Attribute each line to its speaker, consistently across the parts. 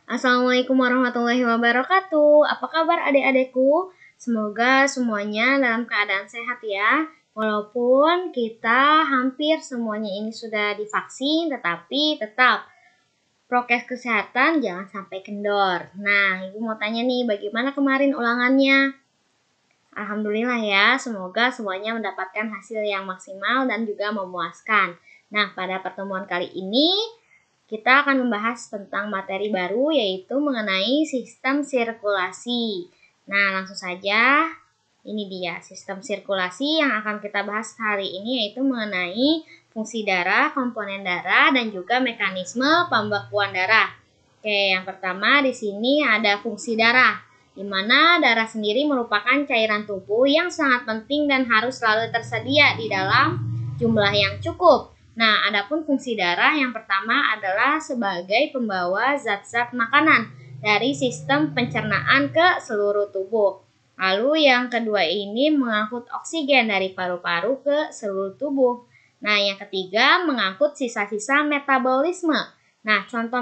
Speaker 1: Assalamualaikum warahmatullahi wabarakatuh. Apa kabar adik-adikku? Semoga semuanya dalam keadaan sehat ya. Walaupun kita hampir semuanya ini sudah divaksin, tetapi tetap prokes kesehatan jangan sampai kendor. Nah, Ibu mau tanya nih, bagaimana kemarin ulangannya? Alhamdulillah ya, semoga semuanya mendapatkan hasil yang maksimal dan juga memuaskan. Nah, pada pertemuan kali ini kita akan membahas tentang materi baru yaitu mengenai sistem sirkulasi. Nah, langsung saja ini dia sistem sirkulasi yang akan kita bahas hari ini yaitu mengenai fungsi darah, komponen darah, dan juga mekanisme pembekuan darah. Oke, yang pertama di sini ada fungsi darah, di mana darah sendiri merupakan cairan tubuh yang sangat penting dan harus selalu tersedia di dalam jumlah yang cukup. Nah, adapun fungsi darah yang pertama adalah sebagai pembawa zat-zat makanan dari sistem pencernaan ke seluruh tubuh. Lalu yang kedua ini mengangkut oksigen dari paru-paru ke seluruh tubuh. Nah, yang ketiga mengangkut sisa-sisa metabolisme. Nah, contoh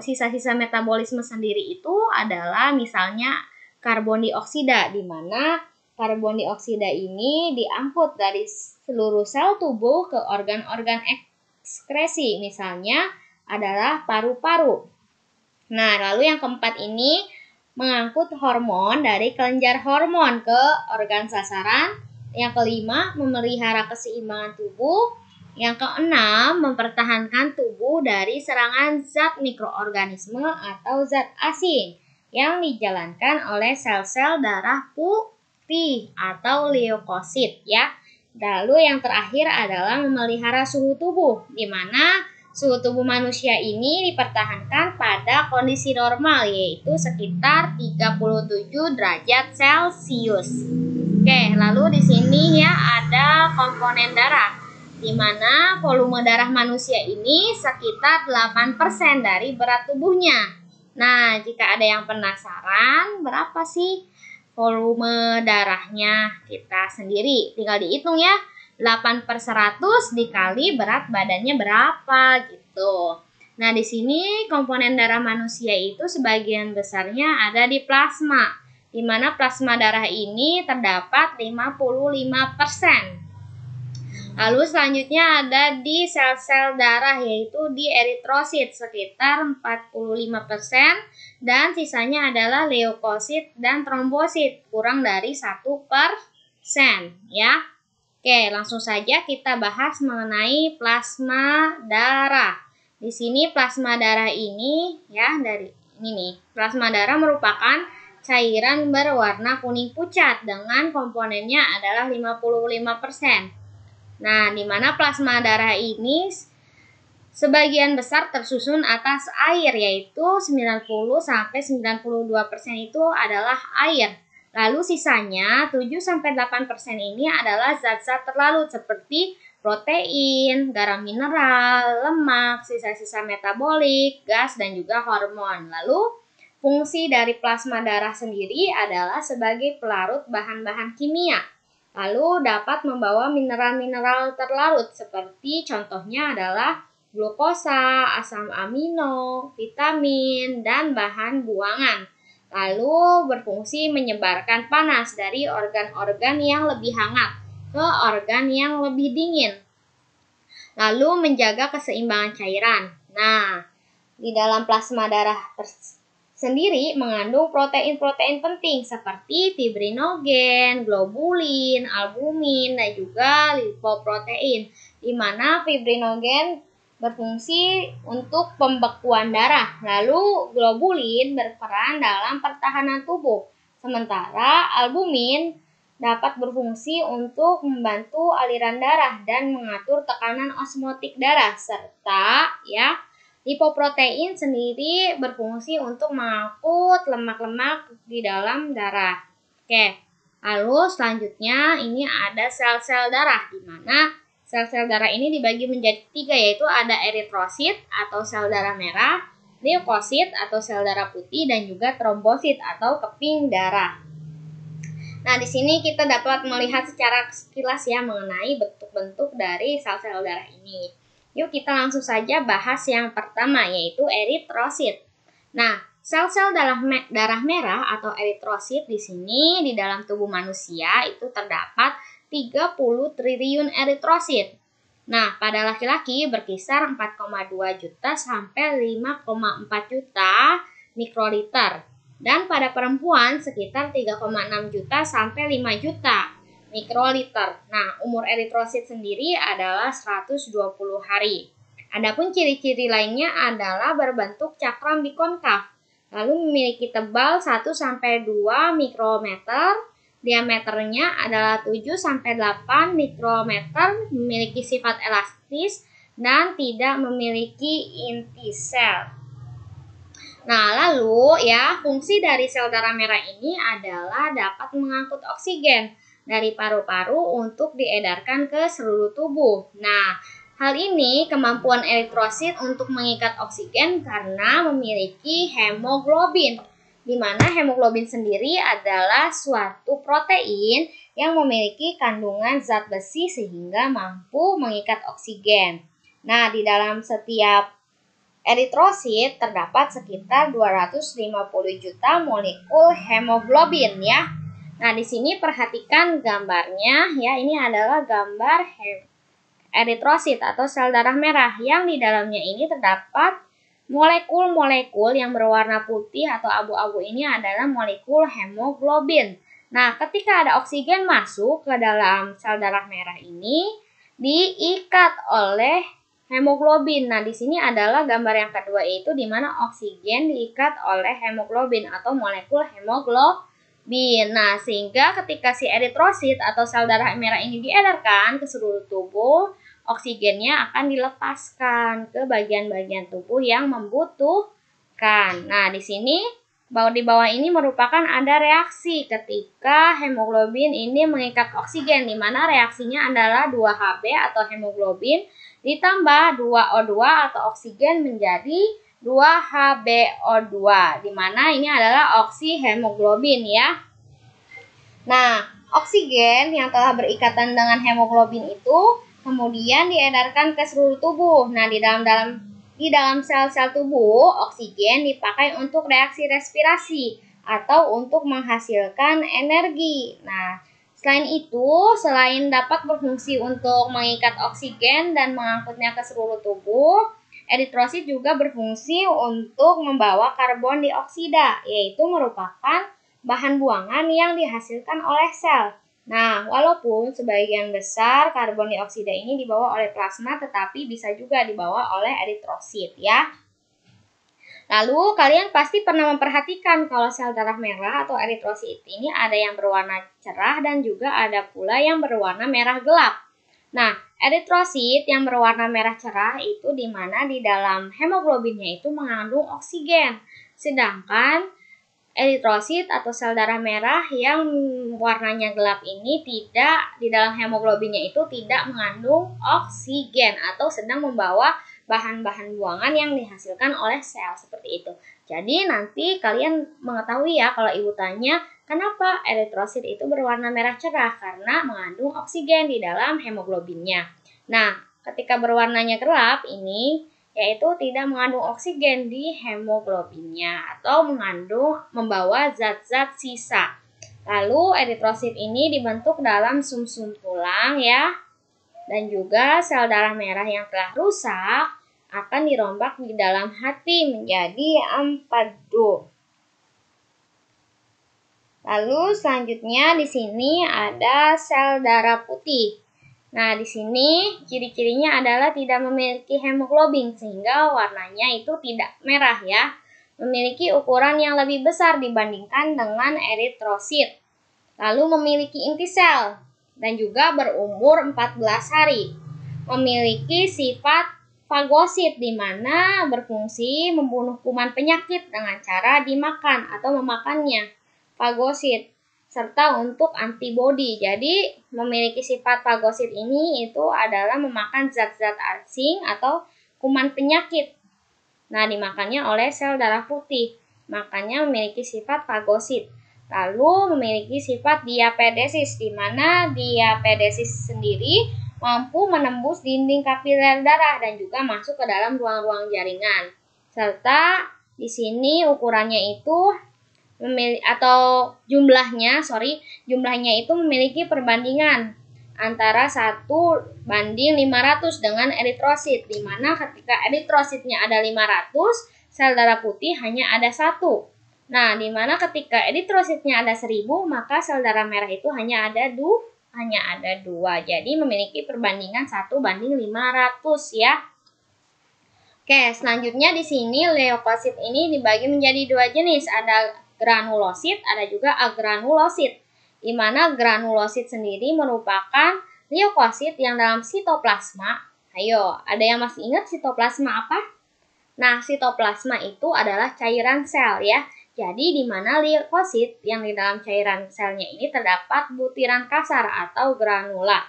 Speaker 1: sisa-sisa metabolisme sendiri itu adalah misalnya karbon dioksida, di mana karbon dioksida ini diangkut dari seluruh sel tubuh ke organ-organ ekskresi, misalnya adalah paru-paru. Nah, lalu yang keempat ini mengangkut hormon dari kelenjar hormon ke organ sasaran. Yang kelima, memelihara keseimbangan tubuh. Yang keenam, mempertahankan tubuh dari serangan zat mikroorganisme atau zat asing yang dijalankan oleh sel-sel darah putih atau leukosit ya. Lalu yang terakhir adalah memelihara suhu tubuh, di mana suhu tubuh manusia ini dipertahankan pada kondisi normal yaitu sekitar 37 derajat Celcius. Oke, lalu di sini ya ada komponen darah, di mana volume darah manusia ini sekitar 8% dari berat tubuhnya. Nah, jika ada yang penasaran, berapa sih volume darahnya kita sendiri? Tinggal dihitung ya, 8/100 dikali berat badannya berapa gitu. Nah, di sini komponen darah manusia itu sebagian besarnya ada di plasma, di mana plasma darah ini terdapat 55%. Lalu selanjutnya ada di sel-sel darah yaitu di eritrosit sekitar 45% dan sisanya adalah leukosit dan trombosit kurang dari 1% ya. Oke, langsung saja kita bahas mengenai plasma darah. Di sini plasma darah ini ya dari ini nih. Plasma darah merupakan cairan berwarna kuning pucat dengan komponennya adalah 55%. Nah, di mana plasma darah ini sebagian besar tersusun atas air, yaitu 90-92% itu adalah air. Lalu sisanya 7-8% ini adalah zat-zat terlarut seperti protein, garam mineral, lemak, sisa-sisa metabolik, gas, dan juga hormon. Lalu fungsi dari plasma darah sendiri adalah sebagai pelarut bahan-bahan kimia. Lalu dapat membawa mineral-mineral terlarut seperti contohnya adalah glukosa, asam amino, vitamin, dan bahan buangan. Lalu berfungsi menyebarkan panas dari organ-organ yang lebih hangat ke organ yang lebih dingin. Lalu menjaga keseimbangan cairan. Nah, di dalam plasma darah sendiri mengandung protein-protein penting seperti fibrinogen, globulin, albumin, dan juga lipoprotein, di mana fibrinogen berfungsi untuk pembekuan darah, lalu globulin berperan dalam pertahanan tubuh, sementara albumin dapat berfungsi untuk membantu aliran darah dan mengatur tekanan osmotik darah, serta ya lipoprotein sendiri berfungsi untuk mengangkut lemak-lemak di dalam darah. Oke, lalu selanjutnya ini ada sel-sel darah, di mana sel-sel darah ini dibagi menjadi 3, yaitu ada eritrosit atau sel darah merah, leukosit atau sel darah putih, dan juga trombosit atau keping darah. Nah, di sini kita dapat melihat secara sekilas ya mengenai bentuk-bentuk dari sel-sel darah ini. Yuk kita langsung saja bahas yang pertama yaitu eritrosit. Nah, sel-sel darah merah atau eritrosit di sini di dalam tubuh manusia itu terdapat 30 triliun eritrosit. Nah, pada laki-laki berkisar 4,2 juta sampai 5,4 juta mikroliter. Dan pada perempuan sekitar 3,6 juta sampai 5 juta mikroliter. Nah, umur eritrosit sendiri adalah 120 hari. Adapun ciri-ciri lainnya adalah berbentuk cakram bikonkav, lalu memiliki tebal 1-2 mikrometer, diameternya adalah 7-8 mikrometer, memiliki sifat elastis, dan tidak memiliki inti sel. Nah, lalu ya, fungsi dari sel darah merah ini adalah dapat mengangkut oksigen dari paru-paru untuk diedarkan ke seluruh tubuh. Nah, hal ini kemampuan eritrosit untuk mengikat oksigen karena memiliki hemoglobin, di mana hemoglobin sendiri adalah suatu protein yang memiliki kandungan zat besi sehingga mampu mengikat oksigen. Nah, di dalam setiap eritrosit terdapat sekitar 250 juta molekul hemoglobin ya. Nah, di sini perhatikan gambarnya ya. Ini adalah gambar eritrosit atau sel darah merah yang di dalamnya ini terdapat molekul-molekul yang berwarna putih atau abu-abu. Ini adalah molekul hemoglobin. Nah, ketika ada oksigen masuk ke dalam sel darah merah ini diikat oleh hemoglobin. Nah, di sini adalah gambar yang kedua, yaitu di mana oksigen diikat oleh hemoglobin atau molekul hemoglobin. Nah, sehingga ketika si eritrosit atau sel darah merah ini diedarkan ke seluruh tubuh, oksigennya akan dilepaskan ke bagian-bagian tubuh yang membutuhkan. Nah, di sini di bawah ini merupakan ada reaksi ketika hemoglobin ini mengikat oksigen, di mana reaksinya adalah 2Hb atau hemoglobin ditambah 2O2 atau oksigen menjadi 2HbO2, di mana ini adalah oksihemoglobin ya. Nah, oksigen yang telah berikatan dengan hemoglobin itu kemudian diedarkan ke seluruh tubuh. Nah, di dalam sel-sel tubuh, oksigen dipakai untuk reaksi respirasi atau untuk menghasilkan energi. Nah, selain dapat berfungsi untuk mengikat oksigen dan mengangkutnya ke seluruh tubuh, eritrosit juga berfungsi untuk membawa karbon dioksida, yaitu merupakan bahan buangan yang dihasilkan oleh sel. Nah, walaupun sebagian besar karbon dioksida ini dibawa oleh plasma, tetapi bisa juga dibawa oleh eritrosit ya. Lalu, kalian pasti pernah memperhatikan kalau sel darah merah atau eritrosit ini ada yang berwarna cerah dan juga ada pula yang berwarna merah gelap. Nah, eritrosit yang berwarna merah cerah itu di mana di dalam hemoglobinnya itu mengandung oksigen. Sedangkan eritrosit atau sel darah merah yang warnanya gelap ini tidak, di dalam hemoglobinnya itu tidak mengandung oksigen atau sedang membawa bahan-bahan buangan yang dihasilkan oleh sel seperti itu. Jadi nanti kalian mengetahui ya kalau ibu tanya kenapa eritrosit itu berwarna merah cerah, karena mengandung oksigen di dalam hemoglobinnya. Nah, ketika berwarnanya gelap ini yaitu tidak mengandung oksigen di hemoglobinnya atau membawa zat-zat sisa. Lalu eritrosit ini dibentuk dalam sumsum tulang ya. Dan juga sel darah merah yang telah rusak akan dirombak di dalam hati menjadi empedu. Lalu selanjutnya di sini ada sel darah putih. Nah, di sini ciri-cirinya adalah tidak memiliki hemoglobin sehingga warnanya itu tidak merah ya. Memiliki ukuran yang lebih besar dibandingkan dengan eritrosit. Lalu memiliki inti sel dan juga berumur 14 hari. Memiliki sifat fagosit di mana berfungsi membunuh kuman penyakit dengan cara dimakan atau memakannya. Fagosit serta untuk antibodi. Jadi memiliki sifat fagosit ini itu adalah memakan zat-zat asing atau kuman penyakit. Nah, dimakannya oleh sel darah putih. Makanya memiliki sifat fagosit. Lalu memiliki sifat diapedesis, di mana diapedesis sendiri mampu menembus dinding kapiler darah dan juga masuk ke dalam ruang-ruang jaringan. Serta di sini ukurannya itu jumlahnya itu memiliki perbandingan antara 1 banding 500 dengan eritrosit, di mana ketika eritrositnya ada 500, sel darah putih hanya ada 1. Nah, di mana ketika eritrositnya ada 1000, maka sel darah merah itu hanya ada 2. Jadi memiliki perbandingan 1 banding 500 ya. Oke, selanjutnya di sini leukosit ini dibagi menjadi 2 jenis, ada granulosit, ada juga agranulosit. Di mana granulosit sendiri merupakan leukosit yang dalam sitoplasma. Ayo, ada yang masih ingat sitoplasma apa? Nah, sitoplasma itu adalah cairan sel ya. Jadi di mana leukosit yang di dalam cairan selnya ini terdapat butiran kasar atau granula.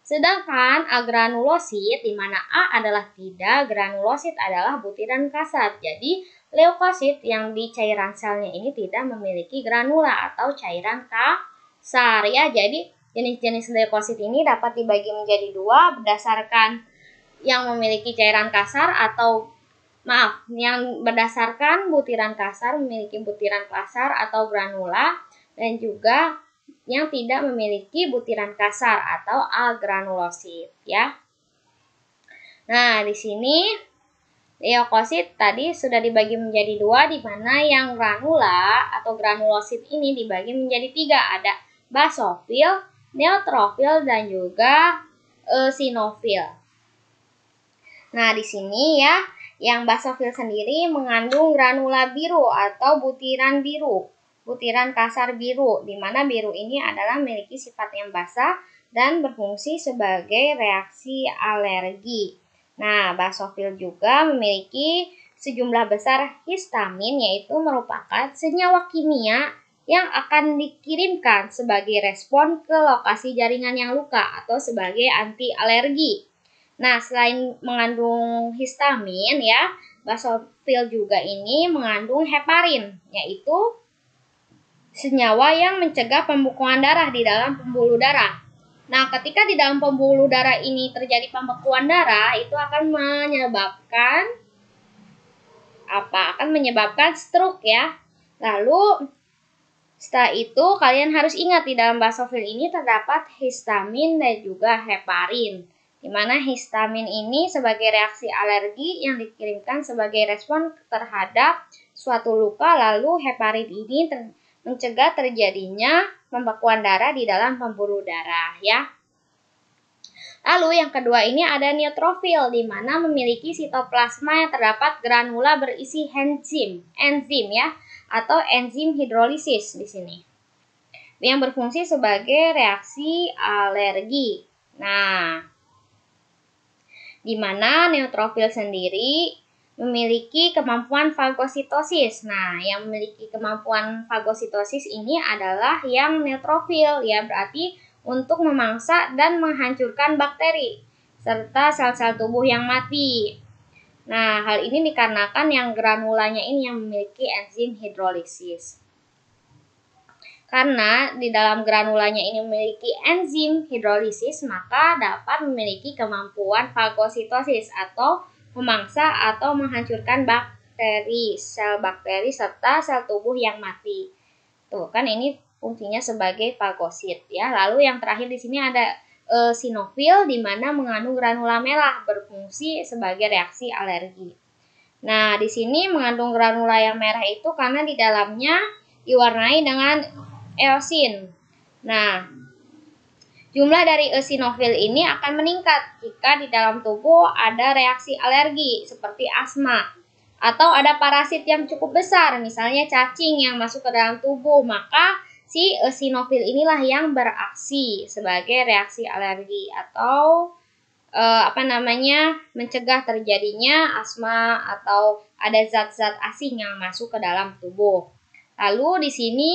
Speaker 1: Sedangkan agranulosit di mana A adalah tidak, granulosit adalah butiran kasar. Jadi leukosit yang di cairan selnya ini tidak memiliki granula atau cairan kasar ya. Jadi jenis-jenis leukosit ini dapat dibagi menjadi 2 berdasarkan yang memiliki cairan kasar atau yang berdasarkan butiran kasar memiliki butiran kasar atau granula, dan juga yang tidak memiliki butiran kasar atau agranulosit ya. Nah, di sini leukosit tadi sudah dibagi menjadi 2, di mana yang granula atau granulosit ini dibagi menjadi 3, ada basofil, neutrofil, dan juga eosinofil. Nah, di sini ya, yang basofil sendiri mengandung granula biru atau butiran biru, butiran kasar biru, di mana biru ini adalah memiliki sifat yang basah dan berfungsi sebagai reaksi alergi. Nah, basofil juga memiliki sejumlah besar histamin, yaitu merupakan senyawa kimia yang akan dikirimkan sebagai respon ke lokasi jaringan yang luka atau sebagai anti alergi. Nah, selain mengandung histamin ya, basofil juga ini mengandung heparin, yaitu senyawa yang mencegah pembekuan darah di dalam pembuluh darah. Nah, ketika di dalam pembuluh darah ini terjadi pembekuan darah, itu akan menyebabkan akan menyebabkan stroke ya. Lalu setelah itu kalian harus ingat di dalam basofil ini terdapat histamin dan juga heparin, di mana histamin ini sebagai reaksi alergi yang dikirimkan sebagai respon terhadap suatu luka, lalu heparin ini mencegah terjadinya pembekuan darah di dalam pembuluh darah ya. Lalu yang kedua ini ada neutrofil, di mana memiliki sitoplasma yang terdapat granula berisi enzim ya, atau enzim hidrolisis di sini, yang berfungsi sebagai reaksi alergi. Nah, di mana neutrofil sendiri memiliki kemampuan fagositosis. Nah, yang memiliki kemampuan fagositosis ini adalah yang neutrofil ya, berarti untuk memangsa dan menghancurkan bakteri serta sel-sel tubuh yang mati. Nah, hal ini dikarenakan yang granulanya ini yang memiliki enzim hidrolisis. Karena di dalam granulanya ini memiliki enzim hidrolisis, maka dapat memiliki kemampuan fagositosis atau memangsa atau menghancurkan bakteri, sel bakteri serta sel tubuh yang mati. Tuh kan ini fungsinya sebagai fagosit ya. Lalu yang terakhir di sini ada eosinofil, di mana mengandung granula merah berfungsi sebagai reaksi alergi. Nah, di sini mengandung granula yang merah itu karena di dalamnya diwarnai dengan eosin. Nah, jumlah dari eosinofil ini akan meningkat jika di dalam tubuh ada reaksi alergi seperti asma atau ada parasit yang cukup besar, misalnya cacing yang masuk ke dalam tubuh, maka si eosinofil inilah yang beraksi sebagai reaksi alergi atau mencegah terjadinya asma atau ada zat-zat asing yang masuk ke dalam tubuh. Lalu di sini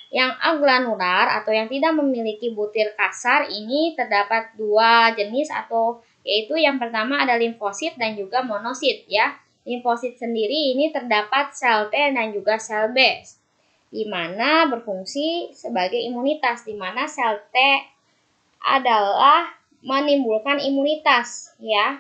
Speaker 1: yang agranular atau yang tidak memiliki butir kasar ini terdapat 2 jenis, atau yaitu yang pertama ada limfosit dan juga monosit ya. Limfosit sendiri ini terdapat sel T dan juga sel B, di mana berfungsi sebagai imunitas, di mana sel T adalah menimbulkan imunitas ya,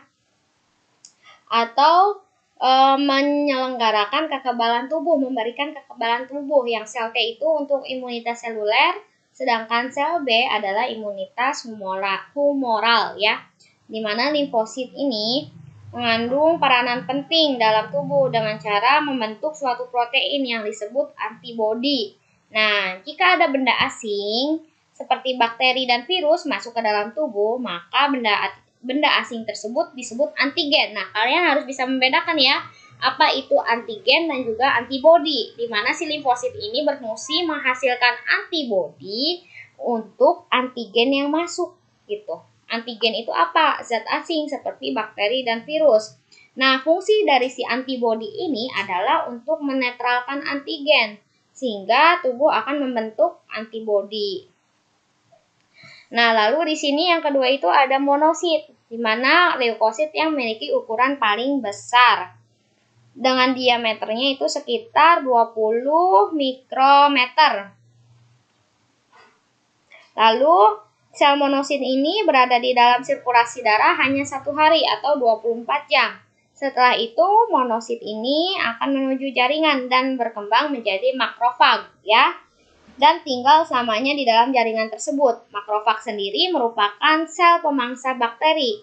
Speaker 1: atau menyelenggarakan kekebalan tubuh, memberikan kekebalan tubuh, yang sel T itu untuk imunitas seluler, sedangkan sel B adalah imunitas humoral ya. Di mana limfosit ini mengandung peranan penting dalam tubuh dengan cara membentuk suatu protein yang disebut antibodi. Nah, jika ada benda asing seperti bakteri dan virus masuk ke dalam tubuh, maka benda asing tersebut disebut antigen. Nah, kalian harus bisa membedakan ya, apa itu antigen dan juga antibodi. Di mana si limfosit ini berfungsi menghasilkan antibodi untuk antigen yang masuk gitu. Antigen itu apa? Zat asing seperti bakteri dan virus. Nah, fungsi dari si antibodi ini adalah untuk menetralkan antigen, sehingga tubuh akan membentuk antibodi. Nah, lalu di sini yang kedua itu ada monosit, di mana leukosit yang memiliki ukuran paling besar. Dengan diameternya itu sekitar 20 mikrometer. Lalu, sel monosit ini berada di dalam sirkulasi darah hanya 1 hari atau 24 jam. Setelah itu, monosit ini akan menuju jaringan dan berkembang menjadi makrofag ya. Dan tinggal selamanya di dalam jaringan tersebut. Makrofag sendiri merupakan sel pemangsa bakteri,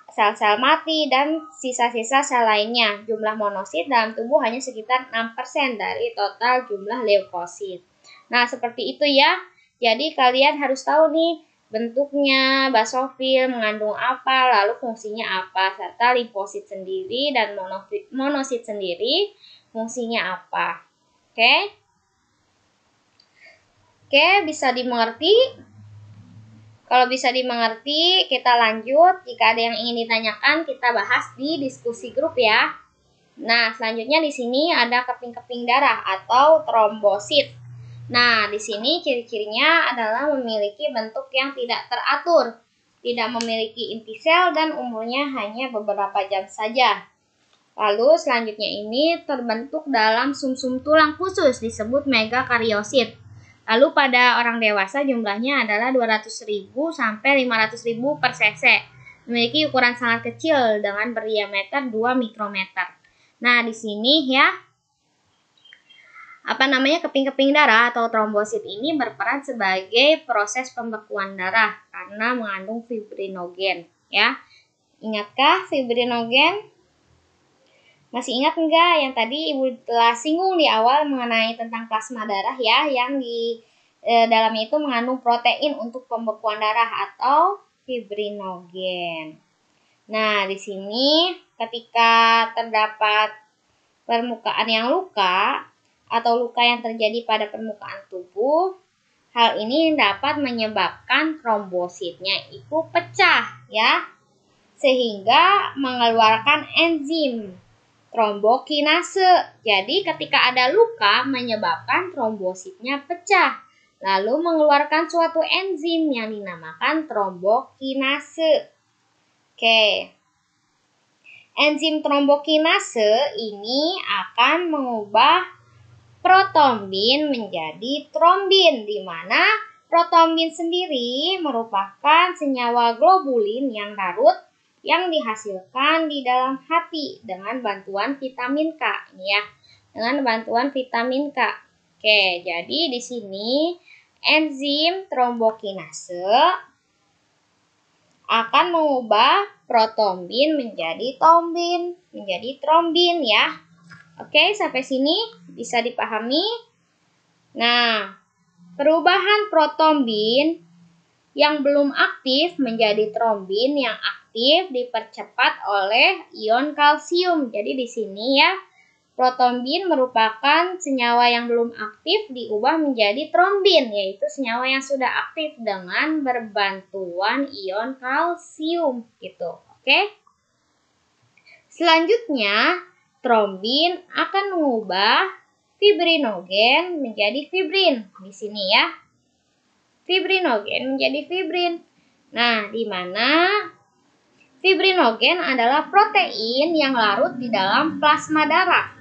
Speaker 1: sel-sel mati, dan sisa-sisa sel lainnya. Jumlah monosit dalam tubuh hanya sekitar 6% dari total jumlah leukosit. Nah, seperti itu ya. Jadi kalian harus tahu nih, bentuknya, basofil mengandung apa, lalu fungsinya apa, serta limfosit sendiri dan monosit sendiri fungsinya apa. Oke? Oke, bisa dimengerti? Kalau bisa dimengerti, kita lanjut. Jika ada yang ingin ditanyakan, kita bahas di diskusi grup ya. Nah, selanjutnya di sini ada keping-keping darah atau trombosit. Nah, di sini ciri-cirinya adalah memiliki bentuk yang tidak teratur, tidak memiliki inti sel, dan umurnya hanya beberapa jam saja. Lalu selanjutnya ini terbentuk dalam sumsum tulang khusus disebut megakariosit. Lalu pada orang dewasa jumlahnya adalah 200.000 sampai 500.000 per cc. Memiliki ukuran sangat kecil dengan berdiameter 2 mikrometer. Nah, di sini ya, keping-keping darah atau trombosit ini berperan sebagai proses pembekuan darah karena mengandung fibrinogen ya. Ingatkah fibrinogen? Masih ingat enggak yang tadi Ibu telah singgung di awal mengenai tentang plasma darah ya, yang di dalamnya itu mengandung protein untuk pembekuan darah atau fibrinogen. Nah, di sini ketika terdapat permukaan yang luka atau luka yang terjadi pada permukaan tubuh, hal ini dapat menyebabkan trombositnya itu pecah ya, sehingga mengeluarkan enzim trombokinase. Jadi ketika ada luka menyebabkan trombositnya pecah, lalu mengeluarkan suatu enzim yang dinamakan trombokinase. Oke. Enzim trombokinase ini akan mengubah protombin menjadi trombin, di mana protombin sendiri merupakan senyawa globulin yang larut yang dihasilkan di dalam hati dengan bantuan vitamin K. Ini ya, dengan bantuan vitamin K. Oke, jadi di sini enzim trombokinase akan mengubah protombin menjadi trombin ya. Oke, sampai sini bisa dipahami. Nah, perubahan protombin yang belum aktif menjadi trombin yang aktif dipercepat oleh ion kalsium. Jadi di sini ya, protombin merupakan senyawa yang belum aktif diubah menjadi trombin, yaitu senyawa yang sudah aktif dengan berbantuan ion kalsium gitu. Oke? Selanjutnya, trombin akan mengubah fibrinogen menjadi fibrin. Di sini ya. Fibrinogen menjadi fibrin. Nah, di mana fibrinogen adalah protein yang larut di dalam plasma darah.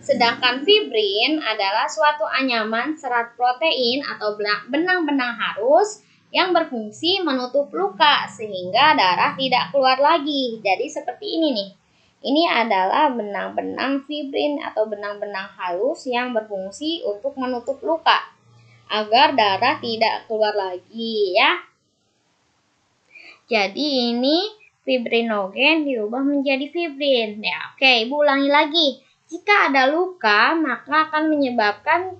Speaker 1: Sedangkan fibrin adalah suatu anyaman serat protein atau benang-benang halus yang berfungsi menutup luka sehingga darah tidak keluar lagi. Jadi seperti ini nih. Ini adalah benang-benang fibrin atau benang-benang halus yang berfungsi untuk menutup luka agar darah tidak keluar lagi ya. Jadi ini fibrinogen diubah menjadi fibrin. Ya, oke, Ibu ulangi lagi. Jika ada luka, maka akan menyebabkan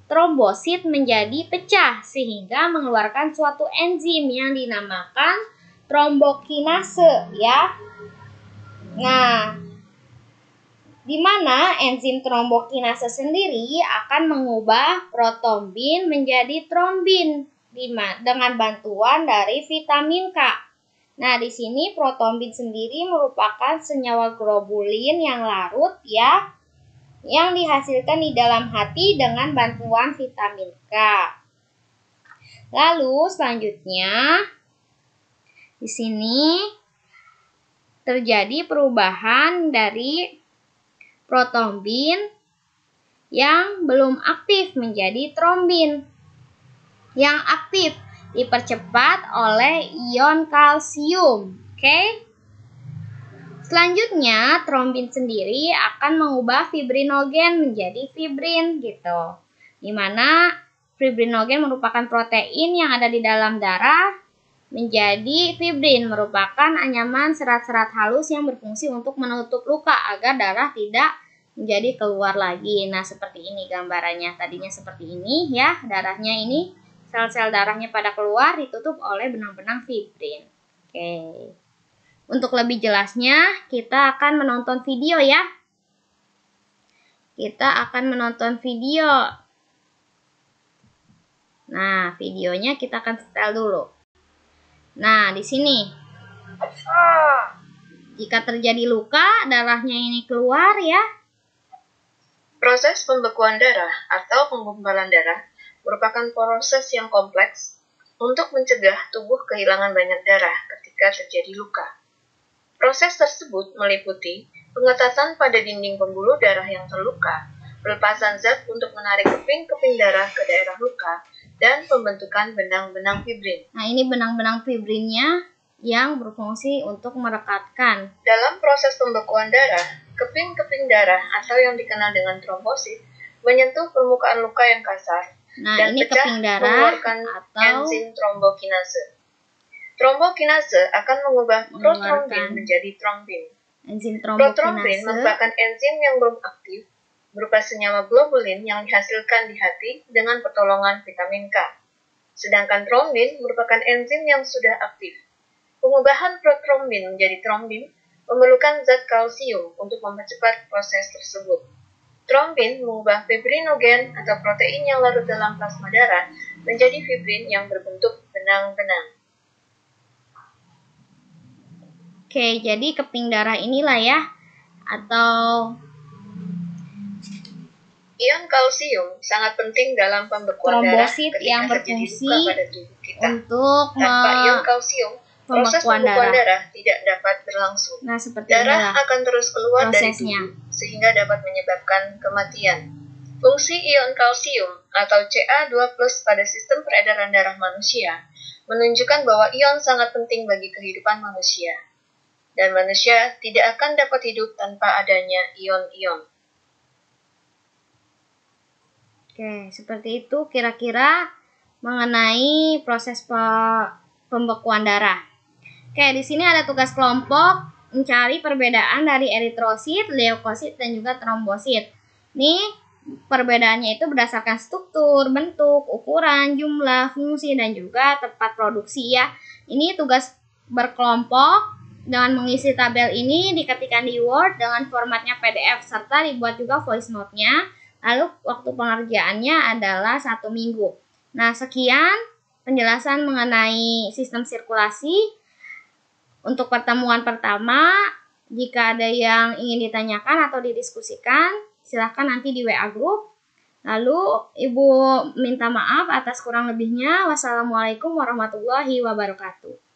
Speaker 1: trombosit menjadi pecah sehingga mengeluarkan suatu enzim yang dinamakan trombokinase ya. Nah, di mana enzim trombokinase sendiri akan mengubah protombin menjadi trombin dengan bantuan dari vitamin K. Nah, di sini protombin sendiri merupakan senyawa globulin yang larut ya, yang dihasilkan di dalam hati dengan bantuan vitamin K. Lalu selanjutnya di sini terjadi perubahan dari protombin yang belum aktif menjadi trombin yang aktif, dipercepat oleh ion kalsium. Oke. Selanjutnya, trombin sendiri akan mengubah fibrinogen menjadi fibrin gitu. Dimana fibrinogen merupakan protein yang ada di dalam darah menjadi fibrin, merupakan anyaman serat-serat halus yang berfungsi untuk menutup luka agar darah tidak menjadi keluar lagi. Nah, seperti ini gambarannya. Tadinya seperti ini ya, darahnya ini, sel-sel darahnya pada keluar ditutup oleh benang-benang fibrin. Oke. Untuk lebih jelasnya, kita akan menonton video ya. Kita akan menonton video. Nah, videonya kita akan setel dulu. Nah, di sini. Jika terjadi luka, darahnya ini keluar ya.
Speaker 2: Proses pembekuan darah atau penggumpalan darah merupakan proses yang kompleks untuk mencegah tubuh kehilangan banyak darah ketika terjadi luka. Proses tersebut meliputi pengetatan pada dinding pembuluh darah yang terluka, pelepasan zat untuk menarik keping-keping darah ke daerah luka, dan pembentukan benang-benang fibrin.
Speaker 1: Nah, ini benang-benang fibrinnya yang berfungsi untuk merekatkan.
Speaker 2: Dalam proses pembekuan darah, keping-keping darah atau yang dikenal dengan trombosit menyentuh permukaan luka yang kasar dan
Speaker 1: ini
Speaker 2: pecah
Speaker 1: keping darah
Speaker 2: mengeluarkan
Speaker 1: atau
Speaker 2: enzim trombokinase. Trombokinase akan mengubah protrombin menjadi trombin.
Speaker 1: Enzim
Speaker 2: Protrombin merupakan enzim yang belum aktif, berupa senyawa globulin yang dihasilkan di hati dengan pertolongan vitamin K. Sedangkan trombin merupakan enzim yang sudah aktif. Pengubahan protrombin menjadi trombin memerlukan zat kalsium untuk mempercepat proses tersebut. Trombin mengubah fibrinogen atau protein yang larut dalam plasma darah menjadi fibrin yang berbentuk benang-benang.
Speaker 1: Oke, jadi keping darah inilah ya, atau
Speaker 2: ion kalsium sangat penting dalam pembekuan darah ketika
Speaker 1: yang
Speaker 2: terjadi luka pada tubuh kita.
Speaker 1: Untuk
Speaker 2: tanpa ion kalsium, proses pembekuan darah tidak dapat berlangsung.
Speaker 1: Nah, seperti
Speaker 2: darah akan terus keluar
Speaker 1: prosesnya
Speaker 2: dari tubuh sehingga dapat menyebabkan kematian. Fungsi ion kalsium atau Ca2+ pada sistem peredaran darah manusia menunjukkan bahwa ion sangat penting bagi kehidupan manusia. Dan manusia tidak akan dapat hidup tanpa adanya ion-ion.
Speaker 1: Oke, seperti itu kira-kira mengenai proses pembekuan darah. Oke, di sini ada tugas kelompok mencari perbedaan dari eritrosit, leukosit, dan juga trombosit. Nih, perbedaannya itu berdasarkan struktur, bentuk, ukuran, jumlah, fungsi, dan juga tempat produksi ya. Ini tugas berkelompok dengan mengisi tabel ini diketikkan di Word dengan formatnya PDF serta dibuat juga voice note-nya. Lalu waktu pengerjaannya adalah 1 minggu. Nah, sekian penjelasan mengenai sistem sirkulasi untuk pertemuan pertama. Jika ada yang ingin ditanyakan atau didiskusikan, silahkan nanti di WA Group. Lalu Ibu minta maaf atas kurang lebihnya. Wassalamualaikum warahmatullahi wabarakatuh.